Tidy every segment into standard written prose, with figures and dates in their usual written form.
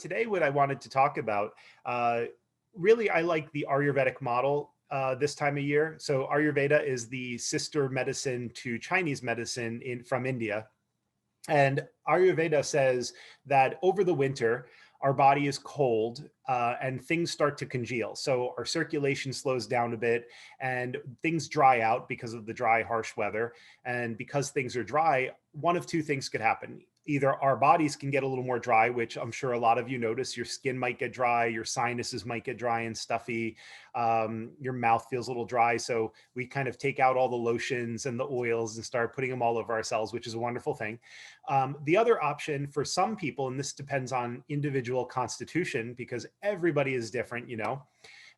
today, what I wanted to talk about, really, I like the Ayurvedic model this time of year. So Ayurveda is the sister medicine to Chinese medicine from India. And Ayurveda says that over the winter, our body is cold and things start to congeal. So our circulation slows down a bit and things dry out because of the dry, harsh weather. And because things are dry, one of two things could happen. Either our bodies can get a little more dry, which I'm sure a lot of you notice. Your skin might get dry, your sinuses might get dry and stuffy, your mouth feels a little dry. So we kind of take out all the lotions and the oils and start putting them all over ourselves, which is a wonderful thing. The other option for some people, and this depends on individual constitution because everybody is different,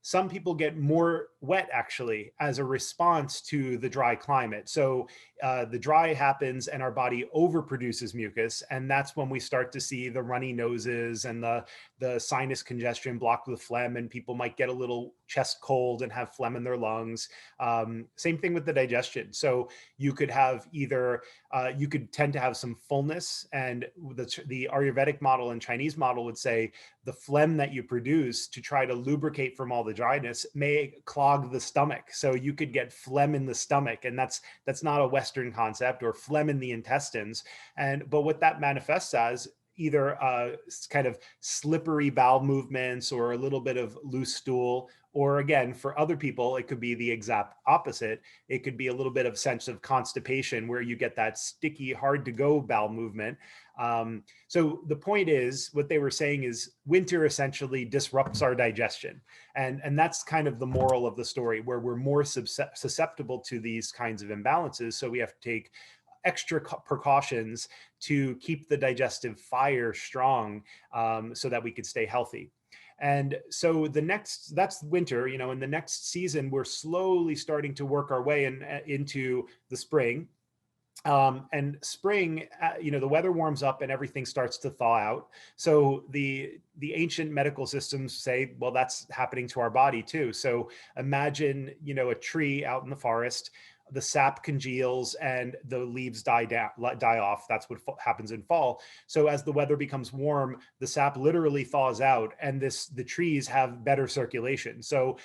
some people get more wet actually as a response to the dry climate. So the dry happens and our body overproduces mucus. And that's when we start to see the runny noses and the sinus congestion blocked with phlegm, and people might get a little chest cold and have phlegm in their lungs. Same thing with the digestion. So you could have either, you could tend to have some fullness, and the Ayurvedic model and Chinese model would say the phlegm that you produce to try to lubricate from all the dryness may clog the stomach. So you could get phlegm in the stomach, and that's not a Western concept, or phlegm in the intestines. But what that manifests as either kind of slippery bowel movements or a little bit of loose stool, or again, for other people, it could be the exact opposite. It could be a little bit of sense of constipation where you get that sticky, hard to go bowel movement. So the point is, what they were saying is winter essentially disrupts our digestion. And that's kind of the moral of the story, where we're more susceptible to these kinds of imbalances. So we have to take extra precautions to keep the digestive fire strong, so that we could stay healthy. And so that's winter, in the next season, we're slowly starting to work our way into the spring. And spring, the weather warms up and everything starts to thaw out. So the ancient medical systems say, well, that's happening to our body too. So imagine, a tree out in the forest, the sap congeals and the leaves die off. That's what happens in fall. So as the weather becomes warm, the sap literally thaws out, and the trees have better circulation. So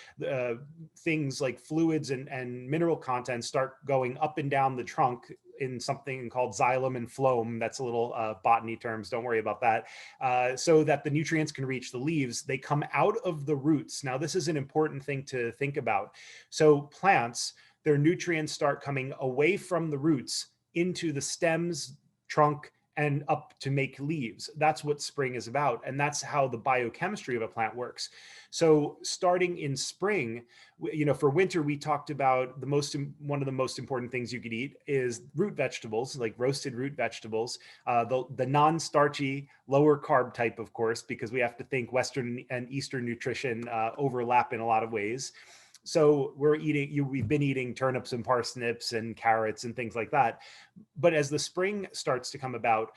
things like fluids and mineral content start going up and down the trunk in something called xylem and phloem. That's a little botany terms. Don't worry about that. So that the nutrients can reach the leaves. They come out of the roots. Now, this is an important thing to think about. So plants, their nutrients start coming away from the roots into the stems, trunk, and up to make leaves. That's what spring is about. And that's how the biochemistry of a plant works. So starting in spring, for winter, we talked about one of the most important things you could eat is root vegetables, like roasted root vegetables, the non-starchy, lower carb type, of course, because we have to think Western and Eastern nutrition overlap in a lot of ways. So we've been eating turnips and parsnips and carrots and things like that. But as the spring starts to come about,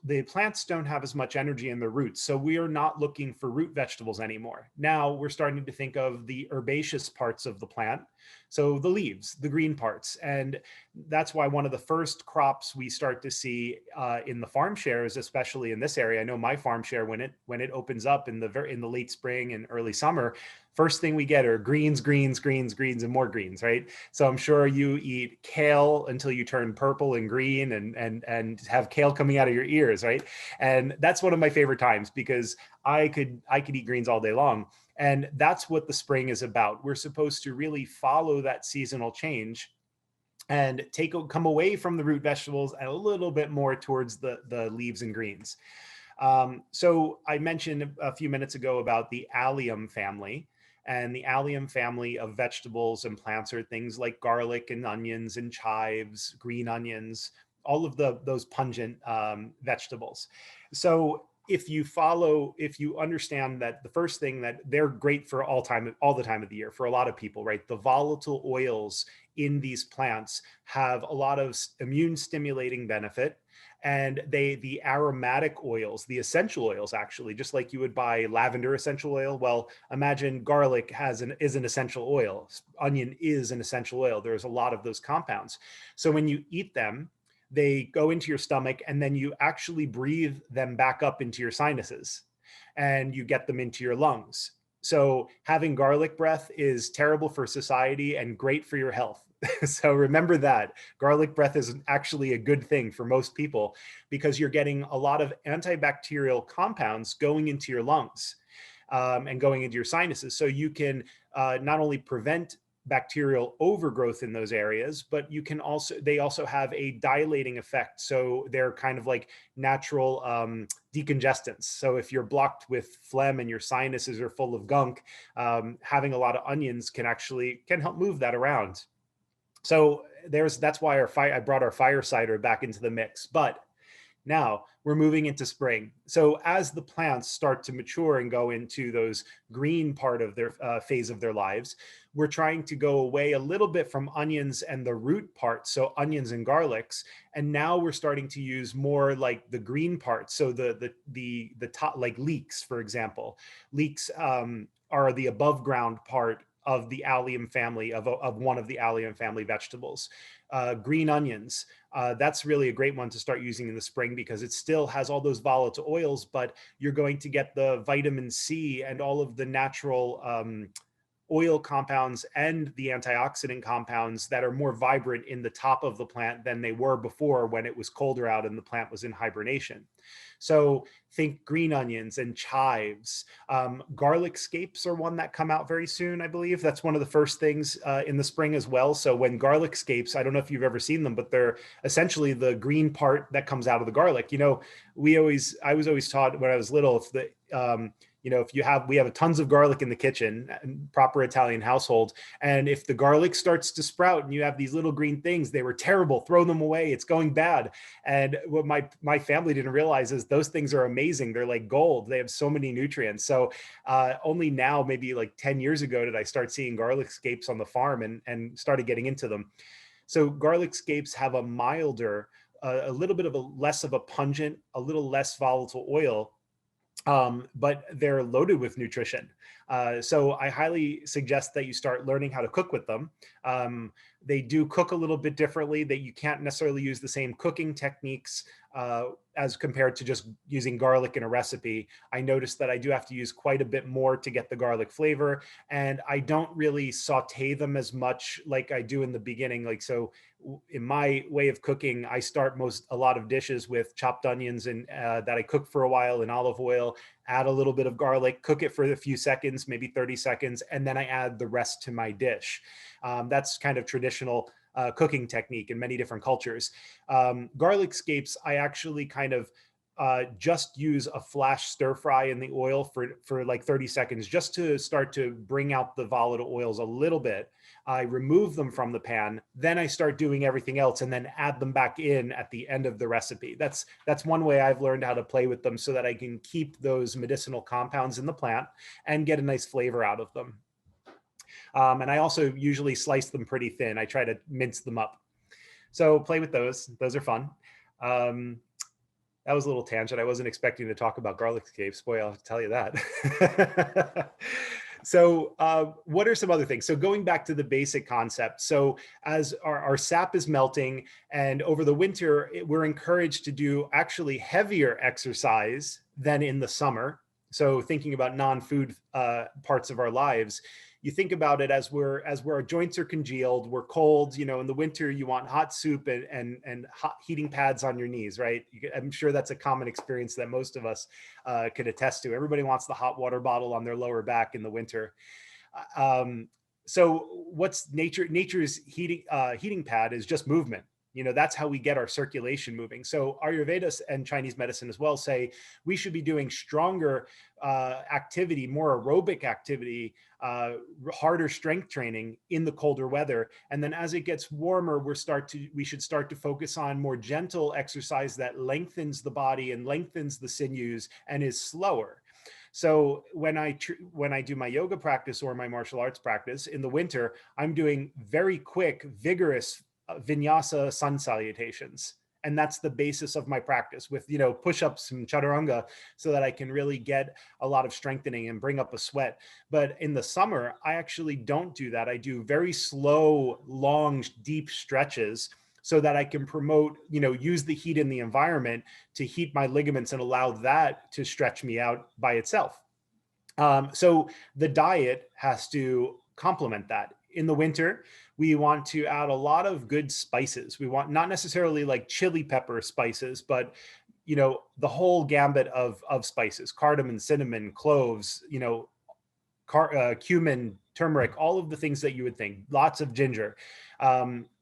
the plants don't have as much energy in their roots. So we are not looking for root vegetables anymore. Now we're starting to think of the herbaceous parts of the plant. So the leaves, the green parts. And that's why one of the first crops we start to see in the farm shares, especially in this area, I know my farm share, when it opens up in the late spring and early summer, first thing we get are greens, greens, greens, greens, and more greens, right? So I'm sure you eat kale until you turn purple and green and have kale coming out of your ears, right? And that's one of my favorite times because I could eat greens all day long. And that's what the spring is about. We're supposed to really follow that seasonal change and come away from the root vegetables and a little bit more towards the leaves and greens. So I mentioned a few minutes ago about the Allium family. And the Allium family of vegetables and plants are things like garlic and onions and chives, green onions, all of those pungent vegetables. So if you understand that the first thing, that they're great for all the time of the year, for a lot of people, right? The volatile oils in these plants have a lot of immune stimulating benefit. And the aromatic oils, the essential oils, actually, just like you would buy lavender essential oil. Well, imagine garlic is an essential oil. Onion is an essential oil. There's a lot of those compounds. So when you eat them, they go into your stomach and then you actually breathe them back up into your sinuses. and you get them into your lungs. So having garlic breath is terrible for society and great for your health. So remember that garlic breath is actually a good thing for most people because you're getting a lot of antibacterial compounds going into your lungs and going into your sinuses. So you can not only prevent bacterial overgrowth in those areas, but you can also, they also have a dilating effect. So they're kind of like natural decongestants. So if you're blocked with phlegm and your sinuses are full of gunk, having a lot of onions can help move that around. So that's why I brought our fire cider back into the mix. But now we're moving into spring. So as the plants start to mature and go into those green part of their phase of their lives, we're trying to go away a little bit from onions and the root part. So onions and garlics. And now we're starting to use more like the green part. So the top, like leeks, for example. Leeks are the above ground part of the allium family, of one of the allium family vegetables. Green onions, that's really a great one to start using in the spring because it still has all those volatile oils, but you're going to get the vitamin C and all of the natural oil compounds and the antioxidant compounds that are more vibrant in the top of the plant than they were before when it was colder out and the plant was in hibernation. So think green onions and chives. Garlic scapes are one that come out very soon, I believe. That's one of the first things in the spring as well. So when garlic scapes, I don't know if you've ever seen them, but they're essentially the green part that comes out of the garlic. You know, I was always taught when I was little, we have tons of garlic in the kitchen, proper Italian household. And if the garlic starts to sprout and you have these little green things, they were terrible, throw them away, it's going bad. And what my family didn't realize is those things are amazing. They're like gold. They have so many nutrients. So only now, maybe like 10 years ago, did I start seeing garlic scapes on the farm and started getting into them. So garlic scapes have a milder, a little bit of less of a pungent, a little less volatile oil, but they're loaded with nutrition. So I highly suggest that you start learning how to cook with them. They do cook a little bit differently, that you can't necessarily use the same cooking techniques as compared to just using garlic in a recipe. I noticed that I do have to use quite a bit more to get the garlic flavor, and I don't really saute them as much like I do in the beginning. Like, so in my way of cooking, I start a lot of dishes with chopped onions and that I cook for a while in olive oil, add a little bit of garlic, cook it for a few seconds, maybe 30 seconds, and then I add the rest to my dish. That's kind of traditional cooking technique in many different cultures. Garlic scapes, I actually kind of just use a flash stir fry in the oil for like 30 seconds, just to start to bring out the volatile oils a little bit. I remove them from the pan, then I start doing everything else and then add them back in at the end of the recipe. That's one way I've learned how to play with them so that I can keep those medicinal compounds in the plant and get a nice flavor out of them. And I also usually slice them pretty thin. I try to mince them up. So play with those. Those are fun. That was a little tangent. I wasn't expecting to talk about garlic scapes. Boy, I'll tell you that. So what are some other things? So going back to the basic concept. So as our sap is melting and over the winter, we're encouraged to do actually heavier exercise than in the summer. So thinking about non-food parts of our lives, you think about it as our joints are congealed, we're cold, in the winter you want hot soup and hot heating pads on your knees, right? I'm sure that's a common experience that most of us could attest to. Everybody wants the hot water bottle on their lower back in the winter. So what's nature's heating pad is just movement. That's how we get our circulation moving. So Ayurveda and Chinese medicine as well say we should be doing stronger activity, more aerobic activity, harder strength training in the colder weather. And then as it gets warmer, we should start to focus on more gentle exercise that lengthens the body and lengthens the sinews and is slower. So when I do my yoga practice or my martial arts practice in the winter, I'm doing very quick, vigorous vinyasa sun salutations. And that's the basis of my practice with, push-ups and chaturanga so that I can really get a lot of strengthening and bring up a sweat. But in the summer, I actually don't do that. I do very slow, long, deep stretches so that I can promote, use the heat in the environment to heat my ligaments and allow that to stretch me out by itself. So the diet has to complement that. In the winter, we want to add a lot of good spices. We want not necessarily like chili pepper spices, but the whole gambit of spices: cardamom, cinnamon, cloves, cumin, turmeric, all of the things that you would think, lots of ginger,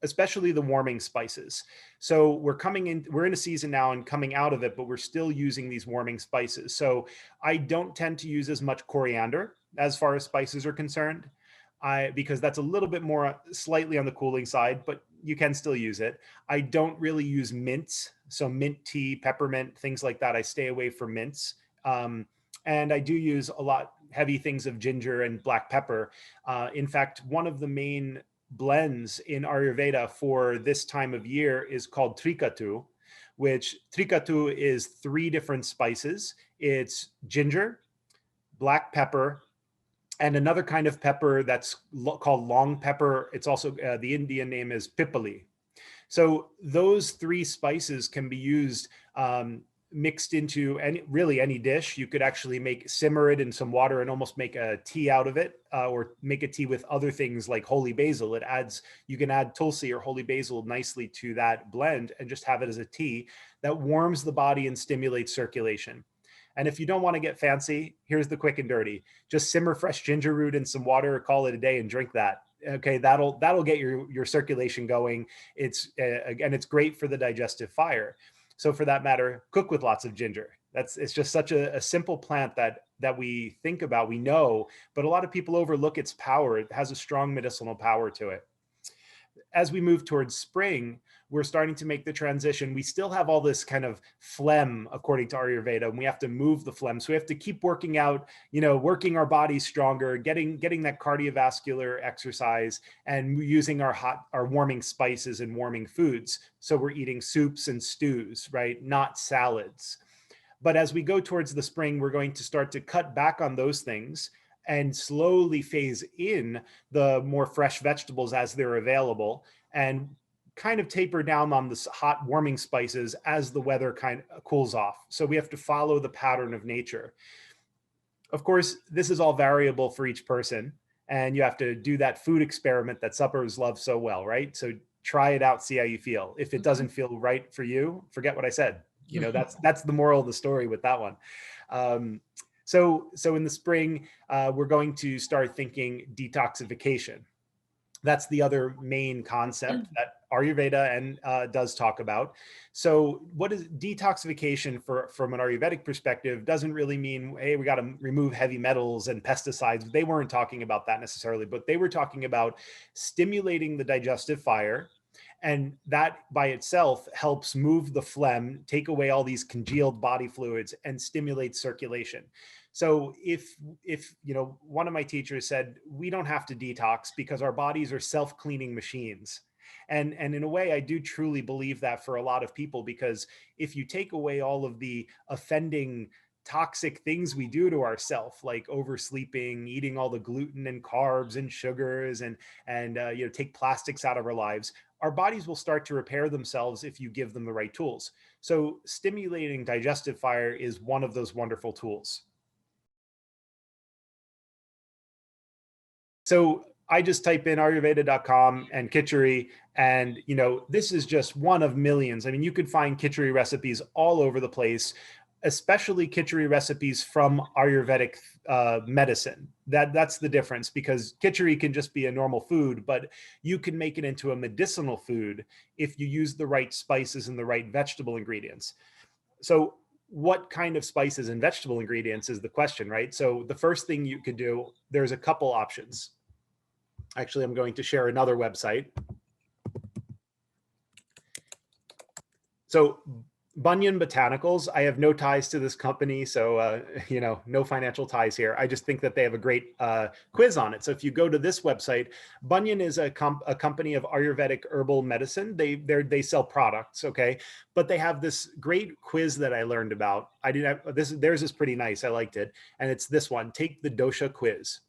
especially the warming spices. So we're in a season now and coming out of it, but we're still using these warming spices. So I don't tend to use as much coriander as far as spices are concerned, because that's a little bit more slightly on the cooling side, but you can still use it. I don't really use mints. So mint tea, peppermint, things like that. I stay away from mints. And I do use a lot heavy things of ginger and black pepper. In fact, one of the main blends in Ayurveda for this time of year is called Trikatu, which Trikatu is 3 different spices. It's ginger, black pepper, and another kind of pepper that's called long pepper. It's also, the Indian name is pipali. So those 3 spices can be used mixed into any dish. You could actually simmer it in some water and almost make a tea out of it, or make a tea with other things like holy basil. You can add tulsi or holy basil nicely to that blend and just have it as a tea that warms the body and stimulates circulation. And if you don't want to get fancy, here's the quick and dirty: just simmer fresh ginger root in some water, call it a day, and drink that. Okay, that'll get your circulation going. It's great for the digestive fire. So for that matter, cook with lots of ginger. It's just such a simple plant that we think about, we know, but a lot of people overlook its power. It has a strong medicinal power to it. As we move towards spring, we're starting to make the transition. We still have all this kind of phlegm, according to Ayurveda, and we have to move the phlegm. So we have to keep working out, working our bodies stronger, getting that cardiovascular exercise, and using our warming spices and warming foods. So we're eating soups and stews, right? Not salads. But as we go towards the spring, we're going to start to cut back on those things and slowly phase in the more fresh vegetables as they're available, and kind of taper down on the hot warming spices as the weather kind of cools off. So we have to follow the pattern of nature. Of course, this is all variable for each person, and you have to do that food experiment that suppers love so well, right? So try it out, see how you feel. If it doesn't feel right for you, forget what I said. That's the moral of the story with that one. So in the spring, we're going to start thinking detoxification. That's the other main concept that Ayurveda and does talk about. So what is detoxification from an Ayurvedic perspective? Doesn't really mean, hey, we got to remove heavy metals and pesticides. They weren't talking about that necessarily, but they were talking about stimulating the digestive fire. And that by itself helps move the phlegm, take away all these congealed body fluids, and stimulate circulation. So if one of my teachers said, we don't have to detox because our bodies are self-cleaning machines. And in a way, I do truly believe that for a lot of people, because if you take away all of the offending toxic things we do to ourselves, like oversleeping, eating all the gluten and carbs and sugars, and take plastics out of our lives, our bodies will start to repair themselves if you give them the right tools. So stimulating digestive fire is one of those wonderful tools. So I just type in ayurveda.com and khichdi, and this is just one of millions. I mean, you could find khichdi recipes all over the place, especially khichdi recipes from Ayurvedic medicine. That's the difference, because khichdi can just be a normal food, but you can make it into a medicinal food if you use the right spices and the right vegetable ingredients. So what kind of spices and vegetable ingredients is the question, right? So the first thing you could do, there's a couple options. Actually, I'm going to share another website. So Bunyan Botanicals, I have no ties to this company, so no financial ties here. I just think that they have a great quiz on it. So if you go to this website, Bunyan is a company of Ayurvedic herbal medicine. They sell products, okay, but they have this great quiz that I learned about. Theirs is pretty nice. I liked it, and it's this one: take the dosha quiz.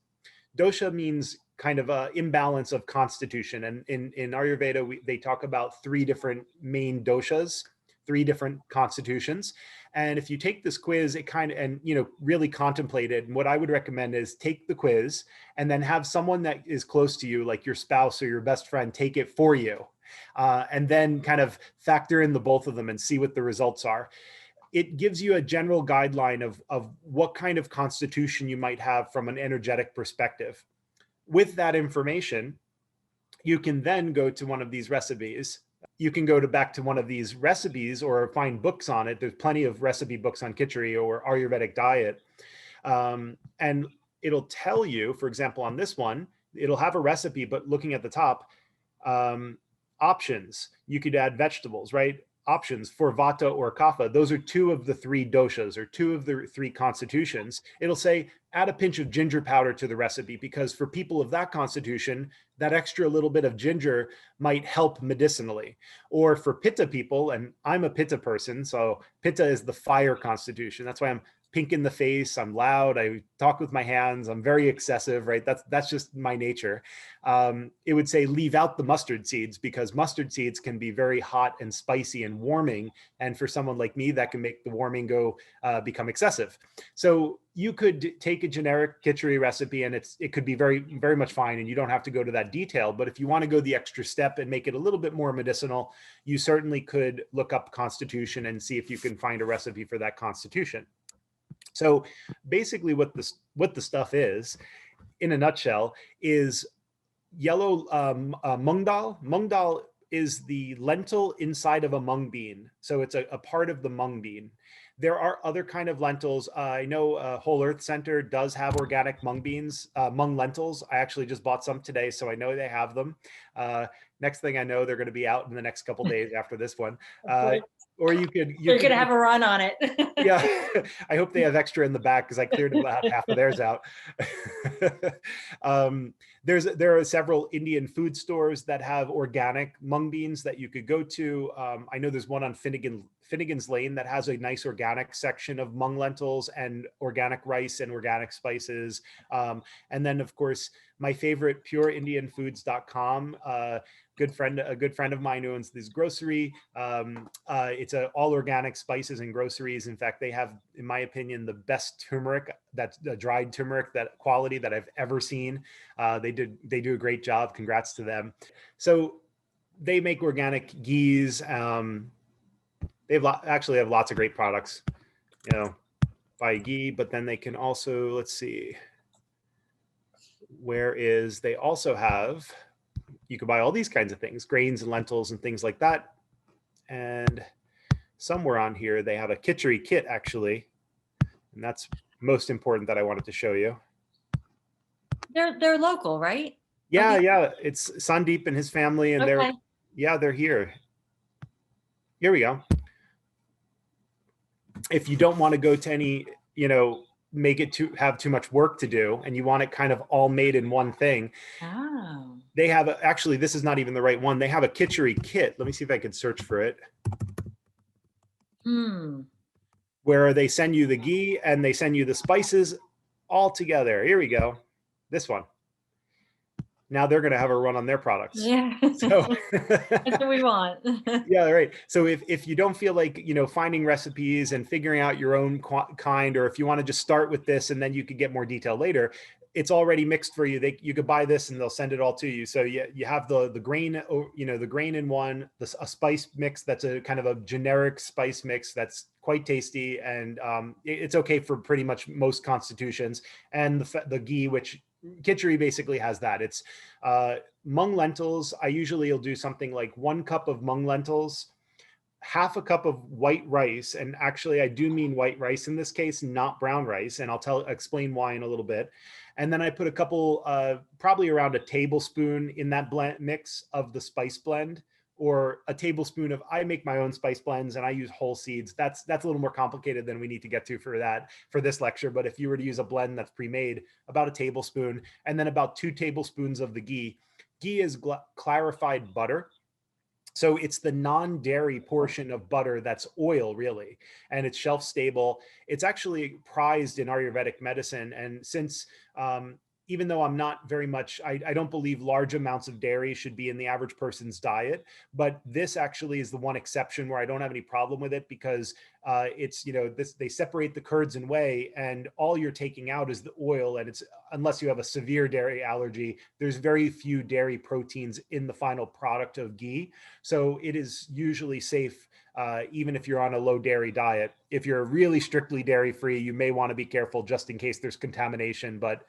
Dosha means kind of imbalance of constitution. And in Ayurveda, they talk about 3 different main doshas, 3 different constitutions. And if you take this quiz, it kind of, and, you know, really contemplate it. And what I would recommend is take the quiz and then have someone that is close to you, like your spouse or your best friend, take it for you. And then kind of factor in the both of them and see what the results are. It gives you a general guideline of what kind of constitution you might have from an energetic perspective. With that information, you can then go to one of these recipes. You can go back to one of these recipes or find books on it. There's plenty of recipe books on khichdi or Ayurvedic diet. And it'll tell you, for example, on this one, it'll have a recipe, but looking at the top, options, you could add vegetables, right? Options for Vata or Kapha. Those are 2 of the 3 doshas or 2 of the 3 constitutions. It'll say add a pinch of ginger powder to the recipe, because for people of that constitution, that extra little bit of ginger might help medicinally. Or for Pitta people, and I'm a Pitta person, so Pitta is the fire constitution. That's why I'm pink in the face, I'm loud, I talk with my hands, I'm very excessive, right? That's just my nature. It would say leave out the mustard seeds, because mustard seeds can be very hot and spicy and warming. And for someone like me, that can make the warming become excessive. So you could take a generic khichdi recipe and it could be very, very much fine, and you don't have to go to that detail. But if you want to go the extra step and make it a little bit more medicinal, you certainly could look up constitution and see if you can find a recipe for that constitution. So basically what the stuff is, in a nutshell, is yellow mung dal. Mung dal is the lentil inside of a mung bean. So it's a part of the mung bean. There are other kind of lentils. I know Whole Earth Center does have organic mung beans, mung lentils. I actually just bought some today, so I know they have them. Next thing I know, they're going to be out in the next couple days after this one. Or you're going to have a run on it. Yeah, I hope they have extra in the back, because I cleared about half of theirs out. There are several Indian food stores that have organic mung beans that you could go to. I know there's one on Finnegan's Lane that has a nice organic section of mung lentils and organic rice and organic spices. And then, of course, my favorite, pureindianfoods.com. A good friend of mine who owns this grocery. It's all organic spices and groceries. In fact, they have, in my opinion, the best turmeric, that's the dried turmeric, that quality that I've ever seen. They do a great job. Congrats to them. So they make organic ghees. They actually have lots of great products, you know, by ghee, but then they can also, let's see, they also have, you can buy all these kinds of things, grains and lentils and things like that. And somewhere on here, they have a khichdi kit, actually. And that's most important that I wanted to show you. They're local, right? Yeah, yeah. It's Sandeep and his family, and okay. they're here. Here we go. If you don't want to go to any, you know, make it have too much work to do, and you want it kind of all made in one thing. Oh. They have actually, this is not even the right one. They have a khichdi kit. Let me see if I can search for it. Where they send you the ghee and they send you the spices all together. Here we go. This one. Now they're going to have a run on their products. Yeah. So that's what we want. Yeah, right. So if you don't feel like, you know, finding recipes and figuring out your own kind, or if you want to just start with this and then you could get more detail later, it's already mixed for you. You could buy this and they'll send it all to you. So you have the grain, you know, the grain in one, a spice mix that's a kind of a generic spice mix that's quite tasty, and it's okay for pretty much most constitutions. And the ghee, which khichdi basically has that. It's mung lentils. I usually will do something like 1 cup of mung lentils, half a cup of white rice. And actually I do mean white rice in this case, not brown rice. And I'll explain why in a little bit. And then I put a couple, probably around a tablespoon in that blend mix of the spice blend, or a tablespoon of, I make my own spice blends and I use whole seeds. That's a little more complicated than we need to get to for this lecture. But if you were to use a blend that's pre-made, about a tablespoon, and then about 2 tablespoons of the ghee. Ghee is clarified butter. So it's the non-dairy portion of butter that's oil, really, and it's shelf stable. It's actually prized in Ayurvedic medicine. And since even though I'm not very much, I don't believe large amounts of dairy should be in the average person's diet, but this actually is the one exception where I don't have any problem with it, because it's, they separate the curds and whey, and all you're taking out is the oil. And it's, unless you have a severe dairy allergy, there's very few dairy proteins in the final product of ghee. So it is usually safe, even if you're on a low dairy diet. If you're really strictly dairy free, you may want to be careful just in case there's contamination, but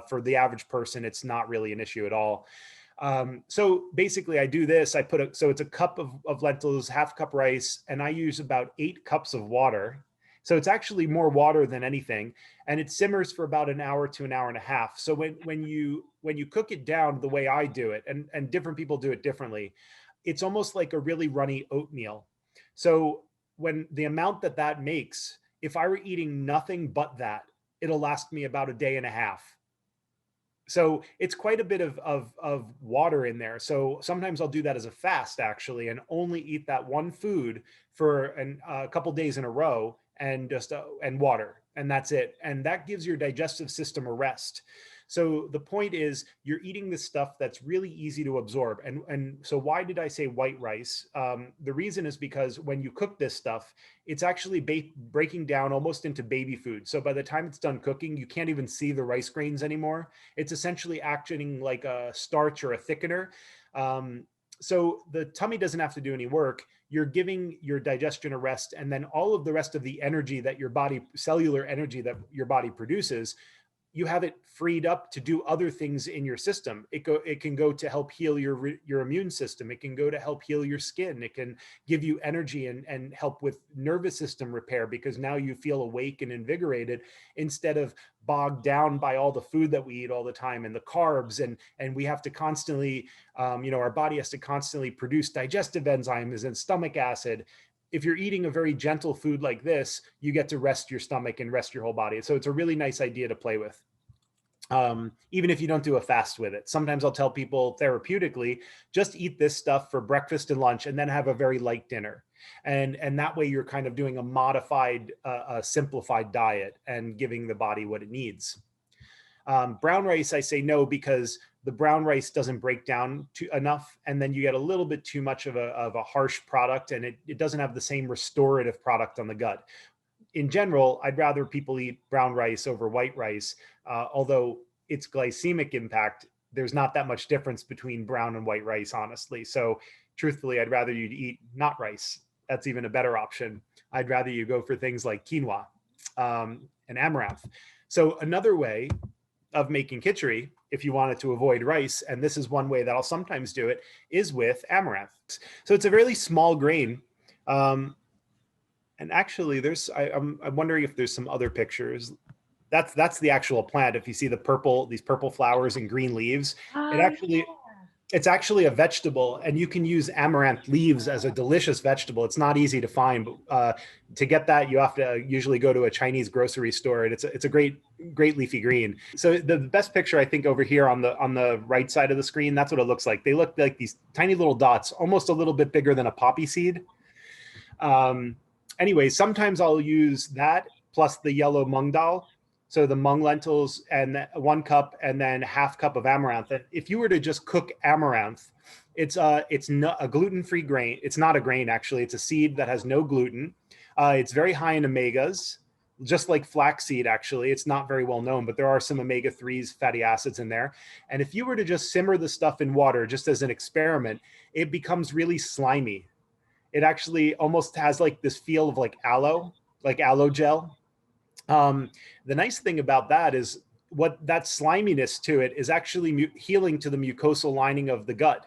for the average person, it's not really an issue at all. So basically I do this, so it's a cup of lentils, half cup rice, and I use about 8 cups of water. So it's actually more water than anything. And it simmers for about an hour to an hour and a half. So when you cook it down the way I do it, and different people do it differently, it's almost like a really runny oatmeal. So when the amount that makes, if I were eating nothing but that, it'll last me about a day and a half. So it's quite a bit of water in there. So sometimes I'll do that as a fast, actually, and only eat that one food for a couple days in a row, and just and water, and that's it. And that gives your digestive system a rest. So the point is, you're eating this stuff that's really easy to absorb. And so why did I say white rice? The reason is because when you cook this stuff, it's actually breaking down almost into baby food. So by the time it's done cooking, you can't even see the rice grains anymore. It's essentially acting like a starch or a thickener. So the tummy doesn't have to do any work. You're giving your digestion a rest, and then all of the rest of the energy that your body, cellular energy that your body produces, you have it freed up to do other things in your system. It can go to help heal your immune system. It can go to help heal your skin. It can give you energy and help with nervous system repair, because now you feel awake and invigorated, instead of bogged down by all the food that we eat all the time and the carbs. And we have to constantly, our body has to constantly produce digestive enzymes and stomach acid. If you're eating a very gentle food like this, you get to rest your stomach and rest your whole body. So it's a really nice idea to play with. Even if you don't do a fast with it. Sometimes I'll tell people therapeutically, just eat this stuff for breakfast and lunch, and then have a very light dinner. And that way you're kind of doing a modified, simplified diet and giving the body what it needs. Brown rice, I say no, because the brown rice doesn't break down enough, and then you get a little bit too much of a harsh product, and it doesn't have the same restorative product on the gut. In general, I'd rather people eat brown rice over white rice, although its glycemic impact, there's not that much difference between brown and white rice, honestly. So truthfully, I'd rather you eat not rice. That's even a better option. I'd rather you go for things like quinoa and amaranth. So another way of making khichdi, if you wanted to avoid rice, and this is one way that I'll sometimes do it, is with amaranth. So it's a really small grain. And actually, I'm wondering if there's some other pictures. That's the actual plant. If you see these purple flowers and green leaves, it's actually a vegetable, and you can use amaranth leaves as a delicious vegetable. It's not easy to find, but to get that, you have to usually go to a Chinese grocery store, and it's a great leafy green. So the best picture, I think, over here on the right side of the screen, that's what it looks like. They look like these tiny little dots, almost a little bit bigger than a poppy seed. Anyway, sometimes I'll use that plus the yellow mung dal. So the mung lentils, and 1 cup, and then half cup of amaranth. If you were to just cook amaranth, it's not a gluten-free grain. It's not a grain, actually. It's a seed that has no gluten. It's very high in omegas, just like flaxseed, actually. It's not very well known, but there are some omega-3s, fatty acids in there. And if you were to just simmer the stuff in water, just as an experiment, it becomes really slimy. It actually almost has like this feel of like aloe gel. The nice thing about that is what that sliminess to it is actually healing to the mucosal lining of the gut.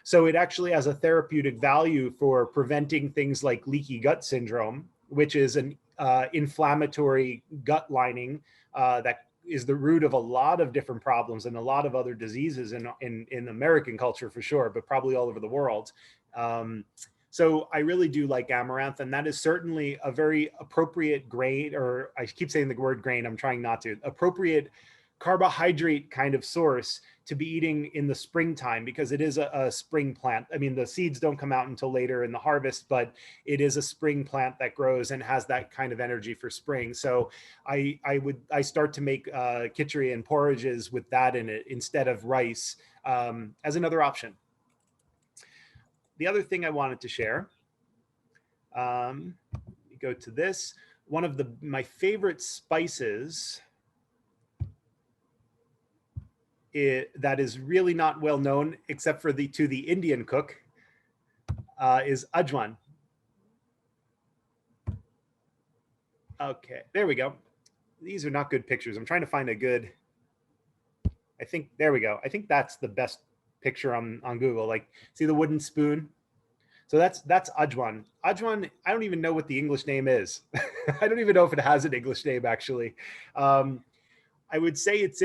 So it actually has a therapeutic value for preventing things like leaky gut syndrome, which is an inflammatory gut lining that is the root of a lot of different problems and a lot of other diseases in American culture for sure, but probably all over the world. So I really do like amaranth, and that is certainly a very appropriate grain, or I keep saying the word grain, I'm trying not to, appropriate carbohydrate kind of source to be eating in the springtime, because it is a spring plant. I mean, the seeds don't come out until later in the harvest, but it is a spring plant that grows and has that kind of energy for spring. So I start to make khichdi and porridges with that in it instead of rice, as another option. The other thing I wanted to share, go to this, one of my favorite spices that is really not well known except for to the Indian cook, is ajwan. Okay, there we go. These are not good pictures. I'm trying to find a good, I think, there we go. I think that's the best picture on Google. Like, see the wooden spoon? So that's ajwan. Ajwan, I don't even know what the English name is. I don't even know if it has an English name, actually. I would say it's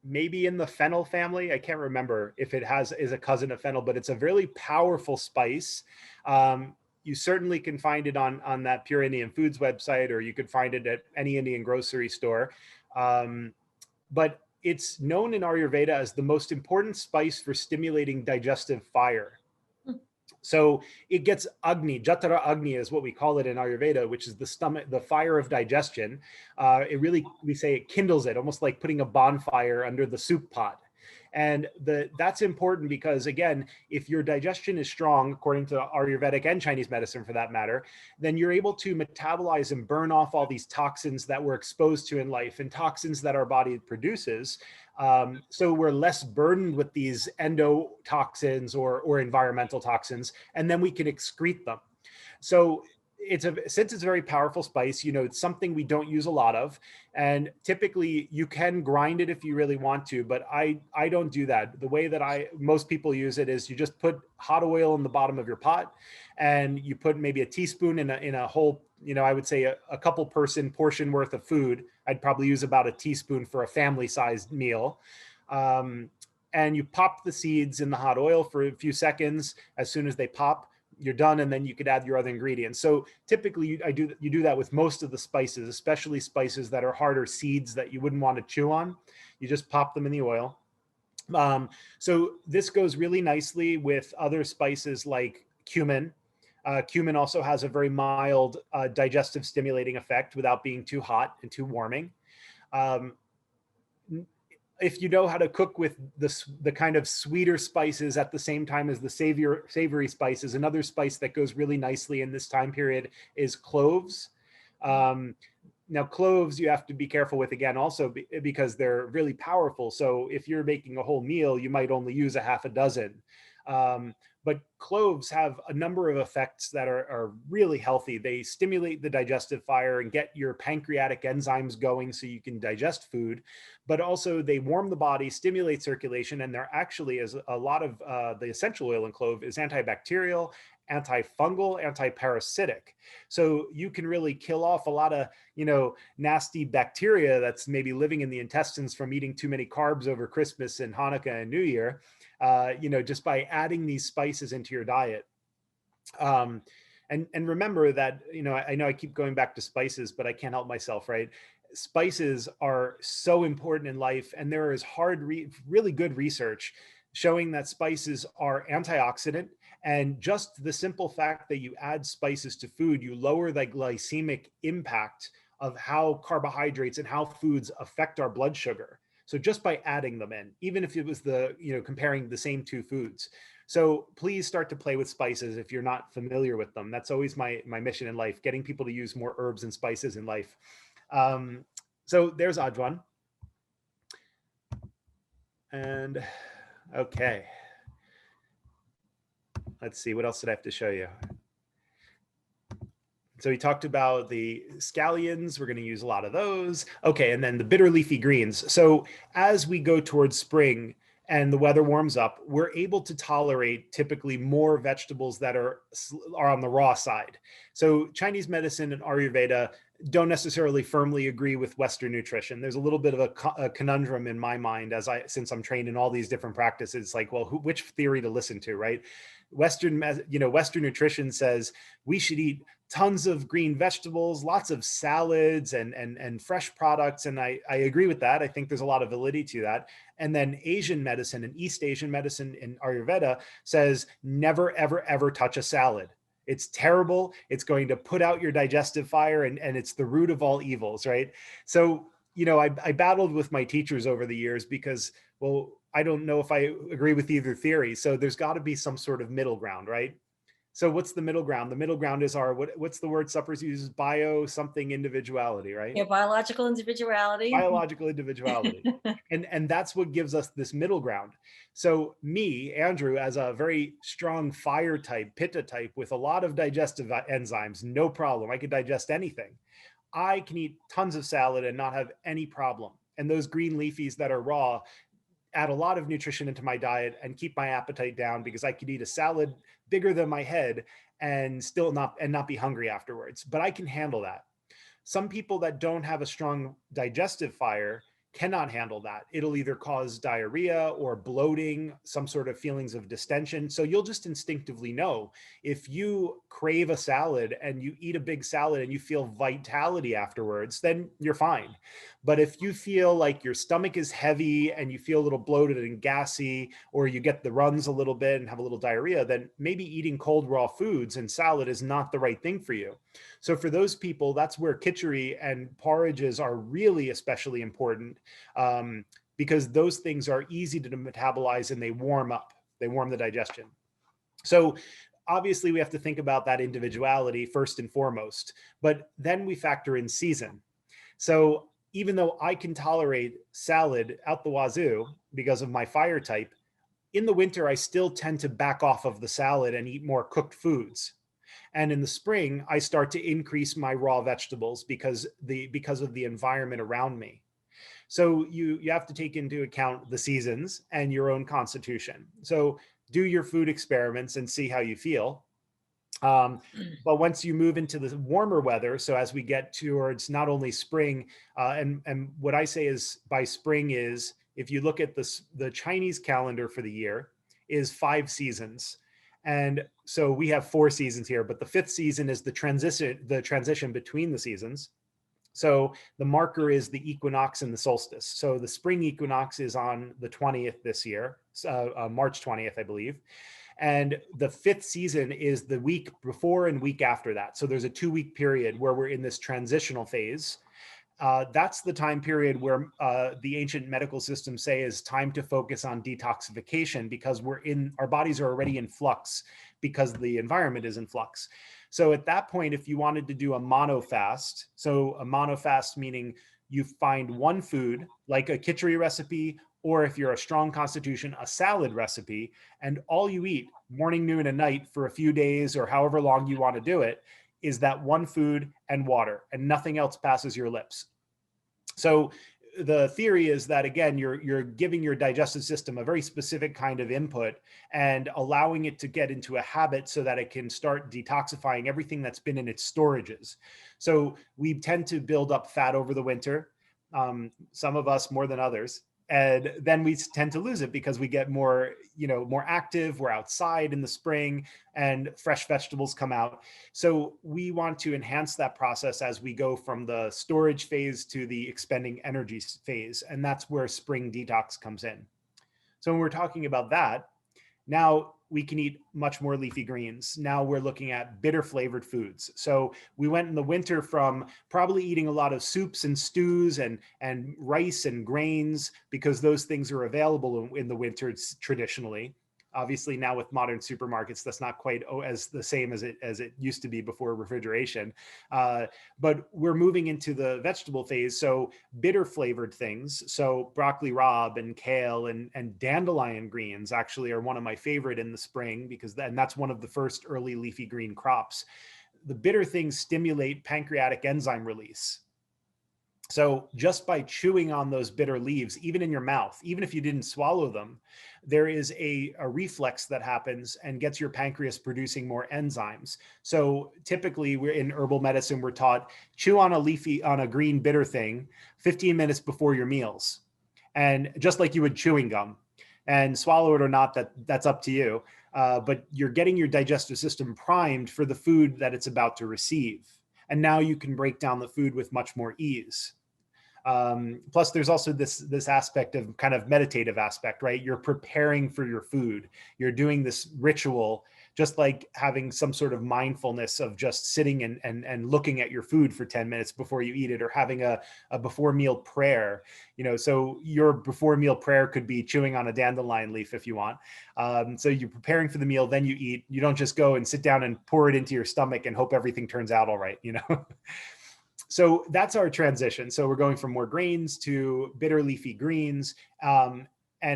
maybe in the fennel family. I can't remember if it is a cousin of fennel, but it's a really powerful spice. You certainly can find it on that Pure Indian Foods website, or you could find it at any Indian grocery store. But it's known in Ayurveda as the most important spice for stimulating digestive fire. So it gets Agni, Jatara Agni is what we call it in Ayurveda, which is the stomach, the fire of digestion. We say it kindles it, almost like putting a bonfire under the soup pot. And that's important because, again, if your digestion is strong, according to Ayurvedic and Chinese medicine for that matter, then you're able to metabolize and burn off all these toxins that we're exposed to in life and toxins that our body produces. So we're less burdened with these endotoxins or environmental toxins, and then we can excrete them. So since it's a very powerful spice, it's something we don't use a lot of, and typically you can grind it if you really want to, but I don't do that. The way that most people use it is you just put hot oil in the bottom of your pot, and you put maybe a teaspoon in a whole, I would say a couple person portion worth of food. I'd probably use about a teaspoon for a family-sized meal. And you pop the seeds in the hot oil for a few seconds. As soon as they pop, you're done, and then you could add your other ingredients. So typically you do that with most of the spices, especially spices that are harder seeds that you wouldn't want to chew on. You just pop them in the oil. So this goes really nicely with other spices like cumin. Cumin also has a very mild digestive stimulating effect without being too hot and too warming. If you know how to cook with the kind of sweeter spices at the same time as the savory spices, another spice that goes really nicely in this time period is cloves. Now, cloves you have to be careful with, again, also because they're really powerful. So if you're making a whole meal, you might only use a half a dozen. But cloves have a number of effects that are really healthy. They stimulate the digestive fire and get your pancreatic enzymes going so you can digest food, but also they warm the body, stimulate circulation, and there actually is a lot of the essential oil in clove is antibacterial, antifungal, antiparasitic. So you can really kill off a lot of, nasty bacteria that's maybe living in the intestines from eating too many carbs over Christmas and Hanukkah and New Year. Just by adding these spices into your diet. And remember that, I know I keep going back to spices, but I can't help myself, right? Spices are so important in life, and there is really good research showing that spices are antioxidant, and just the simple fact that you add spices to food, you lower the glycemic impact of how carbohydrates and how foods affect our blood sugar. So just by adding them in, even if it was comparing the same two foods. So please start to play with spices if you're not familiar with them. That's always my mission in life, getting people to use more herbs and spices in life. So there's ajwan. And okay. Let's see, what else did I have to show you? So we talked about the scallions. We're going to use a lot of those. Okay, and then the bitter leafy greens. So as we go towards spring and the weather warms up, we're able to tolerate typically more vegetables that are on the raw side. So Chinese medicine and Ayurveda don't necessarily firmly agree with Western nutrition. There's a little bit of a conundrum in my mind since I'm trained in all these different practices. Like, well, which theory to listen to, right? Western nutrition says we should eat tons of green vegetables, lots of salads and fresh products. And I agree with that. I think there's a lot of validity to that. And then Asian medicine and East Asian medicine in Ayurveda says never, ever, ever touch a salad. It's terrible. It's going to put out your digestive fire, and it's the root of all evils, right? So, I battled with my teachers over the years because, well, I don't know if I agree with either theory. So there's got to be some sort of middle ground, right? So what's the middle ground? The middle ground is what's the word Suppers uses? Bio something individuality, right? Yeah, biological individuality. Biological individuality. And that's what gives us this middle ground. So me, Andrew, as a very strong fire type, pitta type with a lot of digestive enzymes, no problem. I could digest anything. I can eat tons of salad and not have any problem. And those green leafies that are raw add a lot of nutrition into my diet and keep my appetite down, because I could eat a salad bigger than my head and still not be hungry afterwards. But I can handle that. Some people that don't have a strong digestive fire cannot handle that. It'll either cause diarrhea or bloating, some sort of feelings of distension. So you'll just instinctively know if you crave a salad and you eat a big salad and you feel vitality afterwards, then you're fine. But if you feel like your stomach is heavy and you feel a little bloated and gassy, or you get the runs a little bit and have a little diarrhea, then maybe eating cold raw foods and salad is not the right thing for you. So for those people, that's where khichdi and porridges are really especially important, because those things are easy to metabolize and they warm up. They warm the digestion. So obviously we have to think about that individuality first and foremost, but then we factor in season. So even though I can tolerate salad out the wazoo because of my fire type, in the winter, I still tend to back off of the salad and eat more cooked foods. And in the spring, I start to increase my raw vegetables because of the environment around me. So you have to take into account the seasons and your own constitution. So do your food experiments and see how you feel. But once you move into the warmer weather, so as we get towards not only spring, and what I say is by spring is, if you look at the Chinese calendar for the year is 5 seasons. And so we have 4 seasons here, but the 5th season is the transition between the seasons. So the marker is the equinox and the solstice. So the spring equinox is on the 20th this year, March 20th, I believe. And the 5th season is the week before and week after that. So there's a 2-week period where we're in this transitional phase. That's the time period where the ancient medical systems say is time to focus on detoxification, because our bodies are already in flux because the environment is in flux. So at that point, if you wanted to do a monofast, so a monofast meaning you find one food like a khichdi recipe, or if you're a strong constitution, a salad recipe, and all you eat morning, noon, and night for a few days or however long you want to do it is that one food and water, and nothing else passes your lips. So the theory is that, again, you're giving your digestive system a very specific kind of input and allowing it to get into a habit so that it can start detoxifying everything that's been in its storages. So we tend to build up fat over the winter, some of us more than others. And then we tend to lose it because we get more active. We're outside in the spring and fresh vegetables come out. So we want to enhance that process as we go from the storage phase to the expending energy phase. And that's where spring detox comes in. So when we're talking about that, now we can eat much more leafy greens. Now we're looking at bitter flavored foods. So we went in the winter from probably eating a lot of soups and stews and rice and grains, because those things are available in the winter traditionally. Obviously now with modern supermarkets, that's not quite as the same as it used to be before refrigeration. But we're moving into the vegetable phase. So bitter flavored things. So broccoli rabe and kale and dandelion greens actually are one of my favorite in the spring, because that's one of the first early leafy green crops. The bitter things stimulate pancreatic enzyme release. So just by chewing on those bitter leaves, even in your mouth, even if you didn't swallow them, there is a reflex that happens and gets your pancreas producing more enzymes. So typically we're in herbal medicine, we're taught chew on a green bitter thing 15 minutes before your meals. And just like you would chewing gum, and swallow it or not, that's up to you. But you're getting your digestive system primed for the food that it's about to receive. And now you can break down the food with much more ease. Plus, there's also this aspect of kind of meditative aspect, right? You're preparing for your food. You're doing this ritual, just like having some sort of mindfulness of just sitting and looking at your food for 10 minutes before you eat it, or having a before meal prayer. So your before meal prayer could be chewing on a dandelion leaf if you want. So you're preparing for the meal, then you eat. You don't just go and sit down and pour it into your stomach and hope everything turns out all right. So that's our transition. So we're going from more grains to bitter leafy greens. And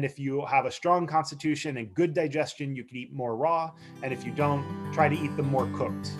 if you have a strong constitution and good digestion, you can eat more raw. And if you don't, try to eat them more cooked.